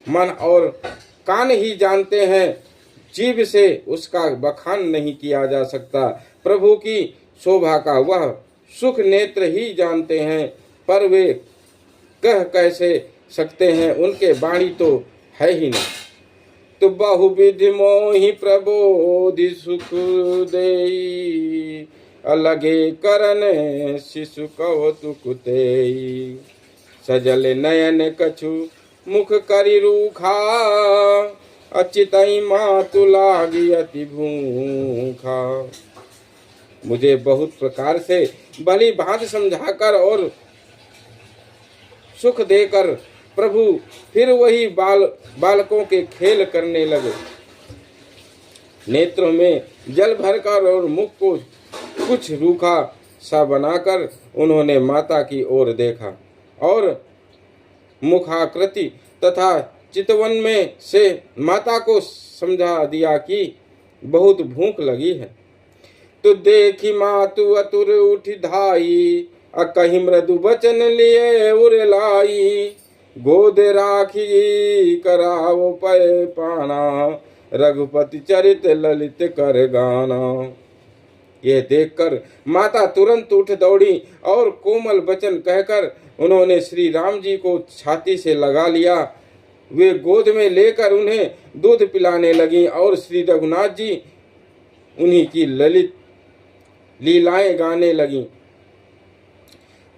मन और कान ही जानते हैं, जीभ से उसका बखान नहीं किया जा सकता। प्रभु की शोभा का वह सुख नेत्र ही जानते हैं, पर वे कह कैसे सकते हैं, उनके वाणी तो है ही नहीं। तो बहुविधि मोहि प्रबोधि सुख देई, अलगे करन शिशु कौतुक तेई। सजल नयन कछु मुख करि रूखा, अचितई मातु लागी अति भूखा। मुझे बहुत प्रकार से भली भांति समझाकर और सुख देकर प्रभु फिर वही बालकों के खेल करने लगे। नेत्रों में जल भरकर और मुख को कुछ रूखा सा बनाकर उन्होंने माता की ओर देखा और मुखाकृति तथा चितवन में से माता को समझा दिया कि बहुत भूख लगी है। तो देखी मातु अतुर उठी धाई, कहीं मृदु बचन लिए उर लाई। गोद राखी करावो पय पाना, रघुपति चरित ललित कर गाना। यह देखकर माता तुरंत उठ दौड़ी और कोमल वचन कहकर उन्होंने श्री राम जी को छाती से लगा लिया। वे गोद में लेकर उन्हें दूध पिलाने लगी और श्री रघुनाथ जी उन्हीं की ललित लीलाएं गाने लगी।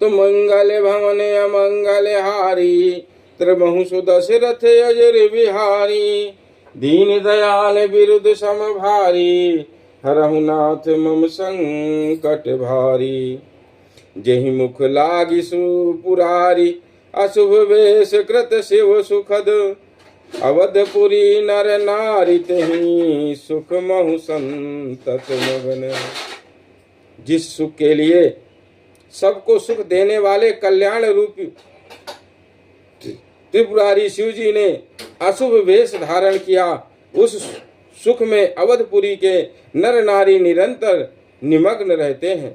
तो मंगल भवन अमंगल हारी, त्रिभुवन सुदशरथ अजर बिहारी। दीन दयाल बिरुद सम भारी, हरहु नाथ मम संकट भारी। जेहि मुख लागी सुपुरारी, अशुभ वेश कृत शिव सुखद। अवधपुरी नर नारी तेहि, सुख महु संतत मगन। जिस सुख के लिए सबको सुख देने वाले कल्याण रूपी त्रिपुरारी शिव जी ने अशुभ वेश धारण किया, उस सुख में अवधपुरी के नर नारी निरंतर निमग्न रहते हैं।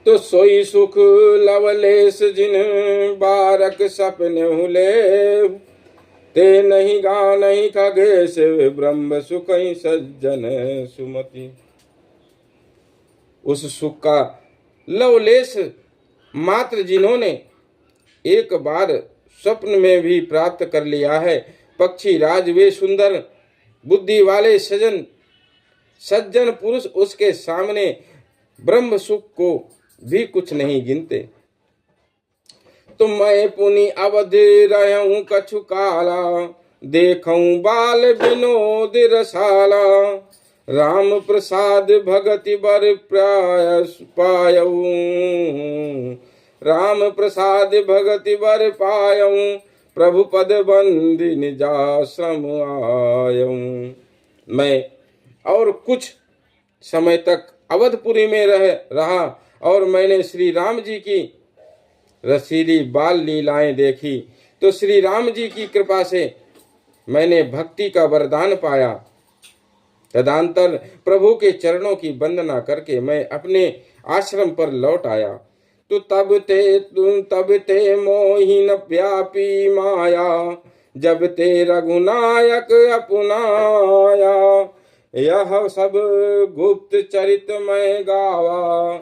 तो सोई सुख लवलेश जिन बारक सपने हुले, ते नहीं गा नहीं खगेश ब्रह्म सुख सज्जन सुमति। उस सुख का लवलेश मात्र जिन्होंने एक बार स्वप्न में भी प्राप्त कर लिया है, पक्षी राज वे सुंदर बुद्धि वाले सज्जन पुरुष उसके सामने ब्रह्म सुख को भी कुछ नहीं गिनते। तो मैं पुनि अवध रहूं कछु काला, देखूं बाल विनोद रसाला। राम प्रसाद भगति बर पायऊ, राम प्रसाद भगति बर पायऊ। प्रभु पद बंदी निजाश्रम आयऊ। मैं और कुछ समय तक अवधपुरी में रहा और मैंने श्री राम जी की रसीली बाल लीलाएं देखी। तो श्री राम जी की कृपा से मैंने भक्ति का वरदान पाया। तदंतर प्रभु के चरणों की वंदना करके मैं अपने आश्रम पर लौट आया। तो तब ते मोहिन व्यापी माया, जब ते रघुनायक अपनाया। यह सब गुप्त चरित मैं गावा,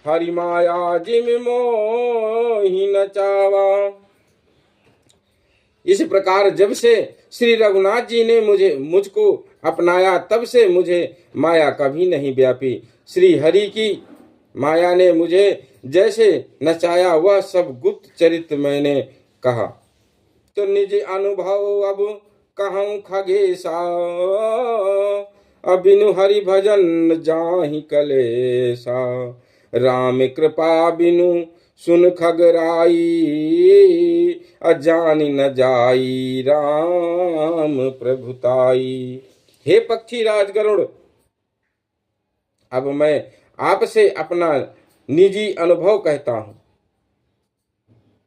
हरि माया जिम मोहि नचावा। इस प्रकार जब से श्री रघुनाथ जी ने मुझको अपनाया, तब से मुझे माया कभी नहीं व्यापी। श्री हरि की माया ने मुझे जैसे नचाया, वह सब गुप्त चरित्र मैंने कहा। तो निज अनुभव अब कहूं खगेशा, अबिनु हरि भजन जाहि कलेसा। राम कृपा बिनु सुन खगराई, अजानी न जाई राम प्रभुताई। हे पक्षी राज गरुड़, अब मैं आपसे अपना निजी अनुभव कहता हूं।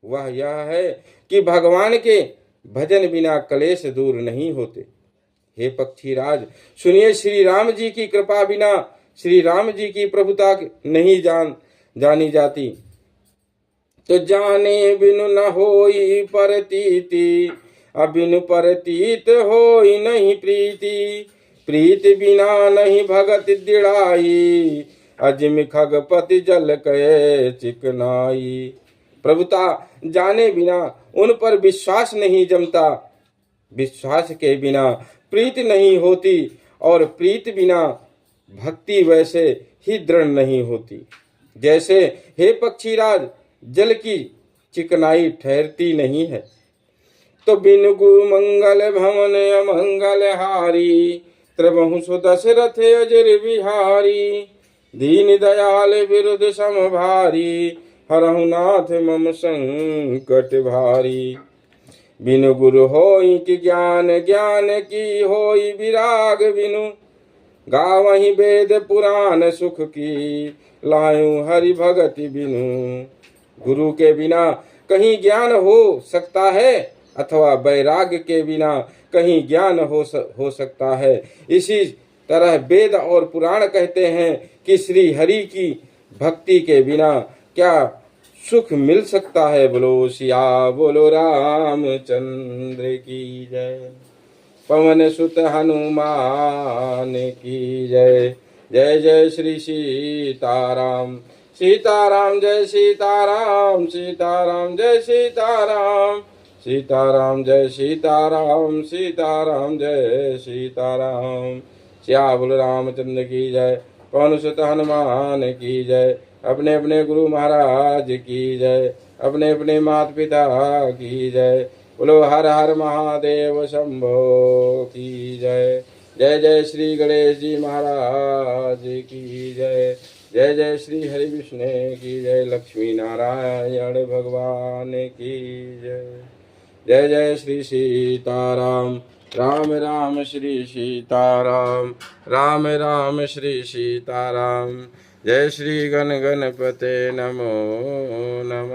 वह यह है कि भगवान के भजन बिना क्लेश दूर नहीं होते। हे पक्षी राज सुनिए, श्री राम जी की कृपा बिना श्री राम जी की प्रभुता नहीं जानी जाती। तो जाने बिनु न होई परतीति, अबिनु परतीत होई नहीं प्रीति, प्रीति बिना नहीं भगत दिड़ाई, अजिम खगपति जल कये चिकनाई। प्रभुता जाने बिना उन पर विश्वास नहीं जमता, विश्वास के बिना प्रीति नहीं होती, और प्रीति बिना भक्ति वैसे ही दृढ़ नहीं होती। जैसे हे पक्षीराज जल की चिकनाई ठहरती नहीं है, तो बिनु गुरु मंगल भवन अमंगल हारी, त्रिभुवन सुदशरथ अजर बिहारी, दीन दयाल विरुद्ध समभारी, हरहु नाथ मम संकट भारी। बिनु गुरु होई कि ज्ञान, ज्ञान की होई विराग, बिनु गावहि वेद पुराण सुख की, लायूं हरि भगति बिनु। गुरु के बिना कहीं ज्ञान हो सकता है, अथवा वैराग्य के बिना कहीं ज्ञान हो सकता है। इसी तरह वेद और पुराण कहते हैं कि श्री हरि की भक्ति के बिना क्या सुख मिल सकता है। बोलो सिया बोलो रामचंद्र की जय। पवन सुत हनुमान की जय। जय जय श्री सीताराम, सीताराम जय सीताराम, सीताराम जय सीताराम, सीताराम जय सीताराम, सीताराम जय सीताराम। सिया बोलो रामचंद्र की जय। पवन सुत हनुमान की जय। अपने अपने गुरु महाराज की जय। अपने अपने माता पिता की जय। बोलो हर हर महादेव शंभो की जय। जय जय श्री गणेश जी महाराज की जय। जय जय श्री हरि विष्णु की जय। लक्ष्मी नारायण भगवान की जय। जय जय श्री सीताराम, राम राम श्री सीताराम, राम राम श्री सीताराम। जय श्री गण गणपते नमो नमः।